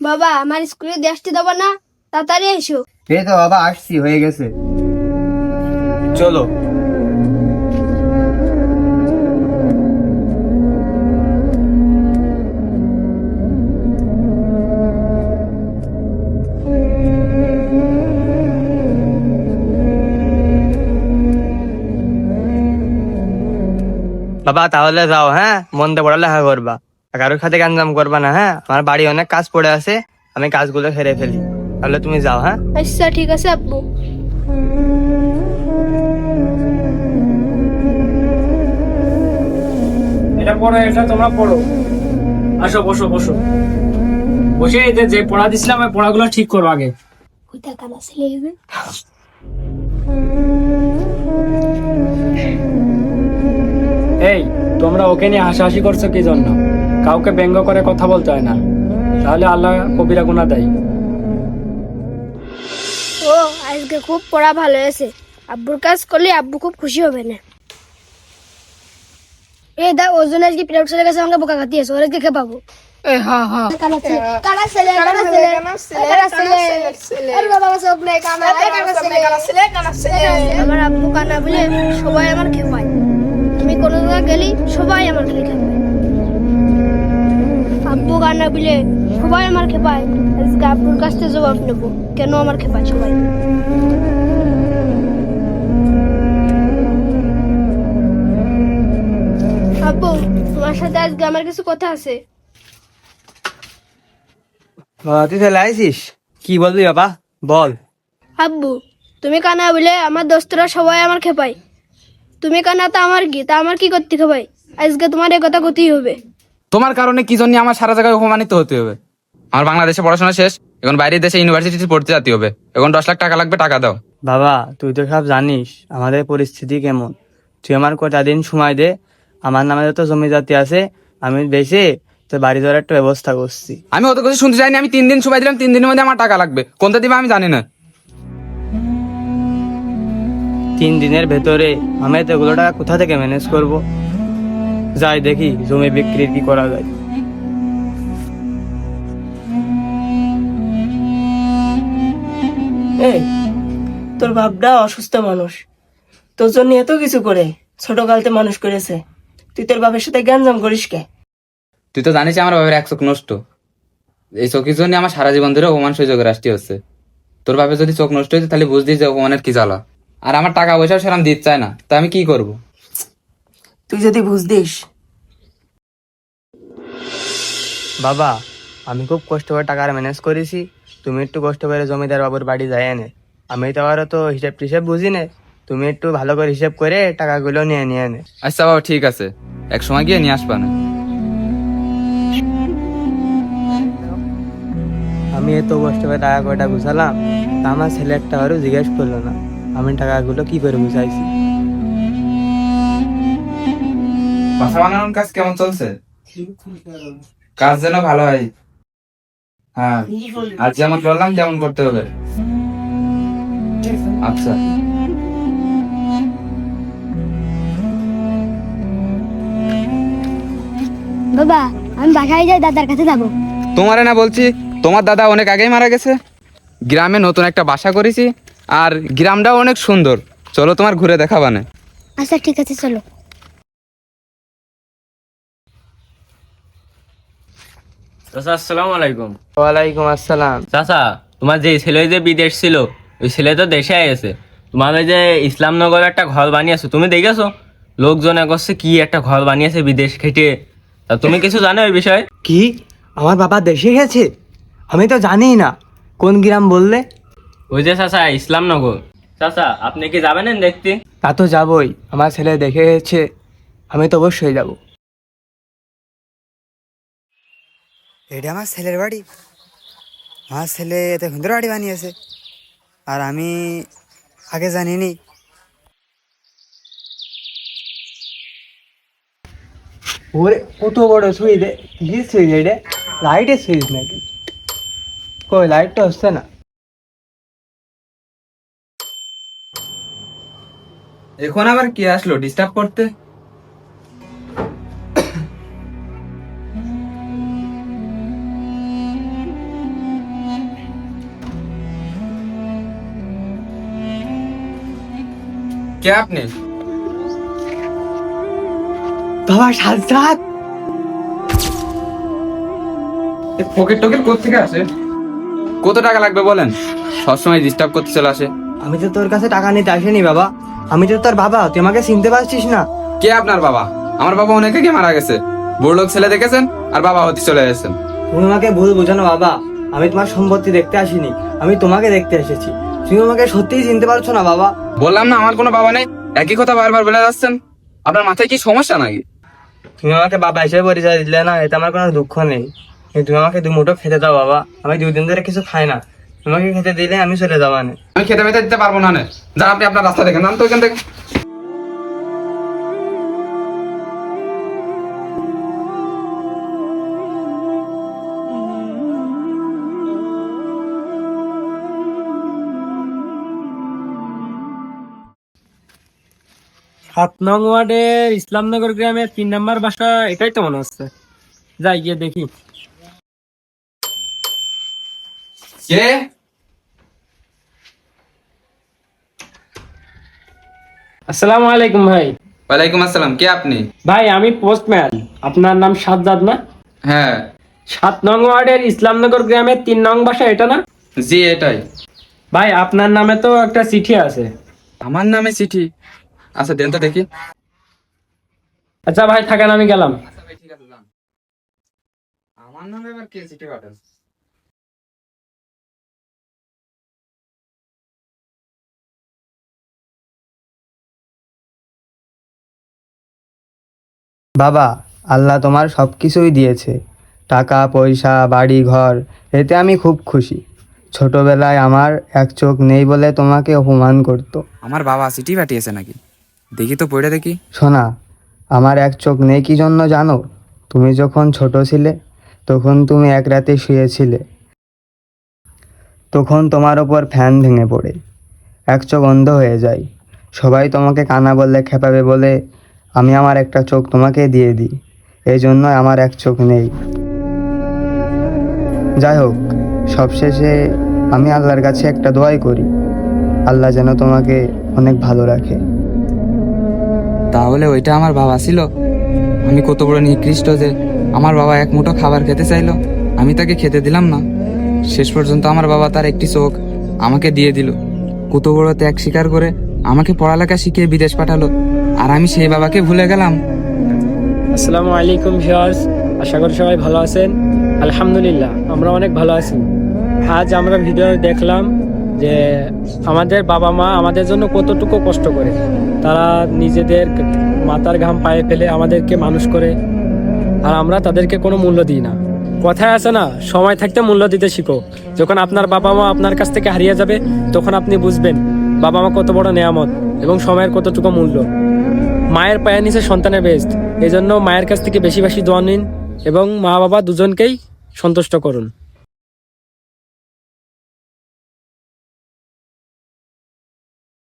বাবা আমার স্কুলে দেশটি দেবো না, তাড়াতাড়ি এসো। এই তো বাবা আসছি, হয়ে গেছে। চলো। বাবা তাহলে যাও, হ্যাঁ, মন দিয়ে পড়ালেখা করবা, কারোর সাথে গাঞ্জাম করবা না। হ্যাঁ, আমার বাড়ি অনেক কাজ পড়ে আছে, আমি কাজগুলো সেরে ফেলি। তাহলে তুমি যাও। হ্যাঁ, আচ্ছা ঠিক আছে আব্বু। এটা পড়ো, এটা তোমরা পড়ো। আসো, বসো বসো। বসে এদের যে পড়া দিছিলাম ওই পড়াগুলো ঠিক করো আগে। ওইটা কানা ছেলে এই, তোমরা ওকে নিয়ে হাসাহাসি করছো কি জন্য? কাউকে ব্যঙ্গ করে কথা বলতে হয় না, তাহলে আল্লাহ কবিরা গুনাহ দেয়। ও আজকে খুব পড়া ভালো হয়েছে, আব্বুর কাজ করলে আব্বু খুব খুশি হবে না। এই দা ওজন আজকে পিরিয়ড চলে গেছে, আমাকে বোকা খাতি আছে, ওরা দেখে পাবো। আমার আব্বু কানা বলে সবাই আমার খেপায়, আমি কোনো জায়গায় গেলি সবাই আমার খেলে খেপায়। আব্বু কানা বলে সবাই আমার খেপায়, আজকে আব্বুর কাছ থেকে জবাব নেবো কেন আমার খেপায় সবাই। আব্বু তোমার সাথে আজকে আমার কিছু কথা আছে। তুই তাহলে আইসিস, কি বলবি বাবা বল। আব্বু তুমি কানা বলে আমার দোস্তরা সবাই আমার খেপায়, তুমি কানা তা আমার কি, তা আমার কি করতে খেপাই? আজকে তোমার এই কথা করতেই হবে। তোমার কারণে কি জন্য আমার সারা জায়গায় অপমানিত হতে হবে? আমার বাংলাদেশে পড়াশোনা শেষ, এখন বাইরের দেশে ইউনিভার্সিটিতে পড়তে যেতে হবে। এখন 10 লাখ টাকা লাগবে, টাকা দাও। বাবা তুই তো সব জানিস আমাদের পরিস্থিতি কেমন, তুই আমার কটা দিন সময় দে, আমার নামে যত জমি জাতি আছে আমি বেশি তো বাড়ি ধরার একটা ব্যবস্থা করছি। আমি অত কিছু শুনতে চাইনি, আমি 3 দিন সময় দিলাম, 3 দিনের মধ্যে আমার টাকা লাগবে। কোনটা দিবে আমি জানি না। 3 দিনের ভেতরে আমি এতগুলো টাকা কোথা থেকে ম্যানেজ করব? যাই দেখি জমি বিক্রির কি করা যায়। এই তোর বাপটা অসুস্থ মানুষ, তোর জন্য এত কিছু করে ছোট কালতে মানুষ করেছে, তুই তোর বাপের সাথে গ্যাঞ্জাম করিস কে? তুই তো জানিস আমার বাবার এক চোখ নষ্ট, এই চোখের জন্য আমার সারা জীবন ধরে অপমান সহ্য করে আসতে হচ্ছে। তোর বাপের যদি চোখ নষ্ট হয়েছে তাহলে বুঝদিস যে অপমানের কি জ্বালা। আর আমার টাকা পয়সাও সেরকম দিতে চায় না, তা আমি কি করব? তুই যদি বুঝদিস। বাবা আমি খুব কষ্ট করে টাকা ম্যানেজ করেছি, তুমি একটু কষ্ট করে জমিদার বাবুর বাড়ি যাই এনে, আমি তো আরো তো হিসাব টিসাব বুঝি না, তুমি একটু ভালো করে হিসাব করে টাকাগুলো নিয়ে নিয়ে এনে। আচ্ছা বাবা ঠিক আছে, এক সময় গিয়ে নিয়ে আসবা না। আমি এত কষ্ট করে টাকা কয়টা গুছালাম, তা আমার ছেলে একটা আরো জিজ্ঞেস করলো না আমি টাকাগুলো কি করে গুছাইছি। বাসা বানানোর কাজ কেমন চলছে? কাজ যেন ভালো হয়। হ্যাঁ, আজ যেমন বললাম তেমন করতে হবে। আচ্ছা। বাবা আমি বাসায় যাই, দাদার কাছে যাবো। তোমারে না বলছি, তোমার দাদা অনেক আগেই মারা গেছে। গ্রামে নতুন একটা বাসা করেছি, আর গ্রামটাও অনেক সুন্দর। চলো তোমার ঘুরে দেখাবানে। আচ্ছা ঠিক আছে চলো। চাচা আসসালামু আলাইকুম। ওয়ালাইকুম আসসালাম। চাচা, তোমার যে ছেলে যে বিদেশ ছিল ওই ছেলে তো দেশে গেছে। তোমার ওই যে ইসলামনগরে একটা ঘর বানিয়েছো, তুমি দেখেছো? লোকজনে করছে কি একটা ঘর বানিয়েছে বিদেশ খেটে। তা তুমি কিছু জানো এই বিষয়ে? কি আমার বাবা দেশে গেছে? আমি তো জানি না, কোন গ্রাম বললে? ওই যে চাচা ইসলামনগর। চাচা আপনি কি যাবেন দেখতে? তা তো যাবই, আমার ছেলে দেখে গেছে, আমি তো অবশ্যই যাব। এটা আমার ছেলের বাড়ি, আমার ছেলে এত সুন্দর বাড়ি বানিয়েছে, আর আমি আগে জানিনি। ওরে কত বড় সুইচ, কি সুইচ এটা? লাইটের সুইচ নাকি? কই লাইট তো হচ্ছে না। এখন আবার কে আসলো ডিস্টার্ব করতে? কে আপনি? বাবা সাজ্জাদ, পকেট টকেট কোথেকে আসে? কত টাকা লাগবে বলেন? সবসময় ডিস্টার্ব করতে চলে আসে। আমি তো তোর কাছে টাকা নিতে আসিনি বাবা, আমি তো তোর বাবা, তুই আমাকে চিনতে পারছিস না? কে আপনার বাবা? আমার বাবা অনেক আগে মারা গেছে। বড় লোক ছেলে দেখেছেন আর বাবা হতে চলে এসেছেন। তুমি আমাকে ভুল বোঝানো বাবা, আমি তোমার সম্পত্তি দেখতে আসিনি, আমি তোমাকে দেখতে এসেছি। তুমি আমাকে সত্যিই চিনতে পারছো না বাবা? বললাম না আমার কোনো বাবা নেই, একই কথা বারবার বলে যাচ্ছেন। আপনার মাথায় কি সমস্যা নাকি? তুমি আমাকে বাবা হিসেবে পরিচয় দিলে না, এতে আমার কোনো দুঃখ নেই, কিন্তু তুমি আমাকে 2 মুঠো খেতে দাও বাবা, আমি 2 দিন ধরে কিছু খাই না, তোমাকে খেতে দিলে আমি চলে যাবা না। আমি খেতে মেতে দিতে পারবো না। যা, আপনি আপনার রাস্তা দেখেন, নাম তো এখান থেকে। 7 নং ওয়ার্ডের ইসলামনগর গ্রামের 3 নম্বর বাসা, এটাই তো মনে হচ্ছে। যাই গিয়ে দেখি। কে? আসসালামু আলাইকুম ভাই। ওয়ালাইকুম আসসালাম। কে আপনি? ভাই আমি পোস্টম্যান, আপনার নাম সাজ্জাদ না? হ্যাঁ। 7 নং ওয়ার্ডের ইসলামনগর গ্রামের 3 নং বাসা, এটা না? জি এটাই। ভাই আপনার নামে তো একটা চিঠি আছে। আমার নামে চিঠি? আচ্ছা দেন তো দেখি। আচ্ছা ভাই থাকেন, আমি গেলাম। ঠিক আছে যান। আমার নামে আবার কে চিঠি পাঠান? বাবা, আল্লাহ তোমার সব কিছুই দিয়েছে, টাকা পয়সা বাড়ি ঘর, এতে আমি খুব খুশি। ছোটবেলায় আমার এক চোখ নেই বলে তোমাকে অপমান করতো। আমার বাবা চিঠি পাঠিয়েছে নাকি? দেখি তো, পড়ে দেখি। শোনা, আমার এক চোখ নেই কি জন্য জানো? তুমি যখন ছোট ছিলে তখন তুমি এক রাতে শুয়েছিলে, তখন তোমার ওপর ফ্যান ভেঙে পড়ে এক চোখ অন্ধ হয়ে যায়। সবাই তোমাকে কানা বললে খেপাবে বলে আমি আমার একটা চোখ তোমাকে দিয়ে দিই, এই জন্য আমার এক চোখ নেই। যাই হোক, সবশেষে আমি আল্লাহর কাছে একটা দোয়াই করি, আল্লাহ যেন তোমাকে অনেক ভালো রাখে। তাহলে ওইটা আমার বাবা ছিল? আমি কত বড় নিকৃষ্ট যে আমার বাবা এক মুঠো খাবার খেতে চাইলো, আমি তাকে খেতে দিলাম না। শেষ পর্যন্ত আমার বাবা তার একটি চোখ আমাকে দিয়ে দিল। কত বড় ত্যাগ স্বীকার করে আমাকে পড়ালেখা শিখিয়ে বিদেশ পাঠালো, আর আমি সেই বাবাকে ভুলে গেলাম। আসসালামু আলাইকুম ভিউয়ার্স, আশা করি সবাই ভালো আছেন। আলহামদুলিল্লাহ আমরা অনেক ভালো আছি। আজ আমরা ভিডিও দেখলাম যে আমাদের বাবা মা আমাদের জন্য কতটুকু কষ্ট করে, তারা নিজেদের মাথার ঘাম পায়ে ফেলে আমাদেরকে মানুষ করে, আর আমরা তাদেরকে কোনো মূল্য দিই না। কথায় আছে না, সময় থাকতে মূল্য দিতে শিখো। যখন আপনার বাবা মা আপনার কাছ থেকে হারিয়ে যাবে, তখন আপনি বুঝবেন বাবা মা কত বড় নেয়ামত এবং সময়ের কতটুকু মূল্য। মায়ের পায়ের নিচে সন্তানের বেস্ট, এই জন্য মায়ের কাছ থেকে বেশি বেশি দোয়া নিন এবং মা বাবা দুজনকেই সন্তুষ্ট করুন।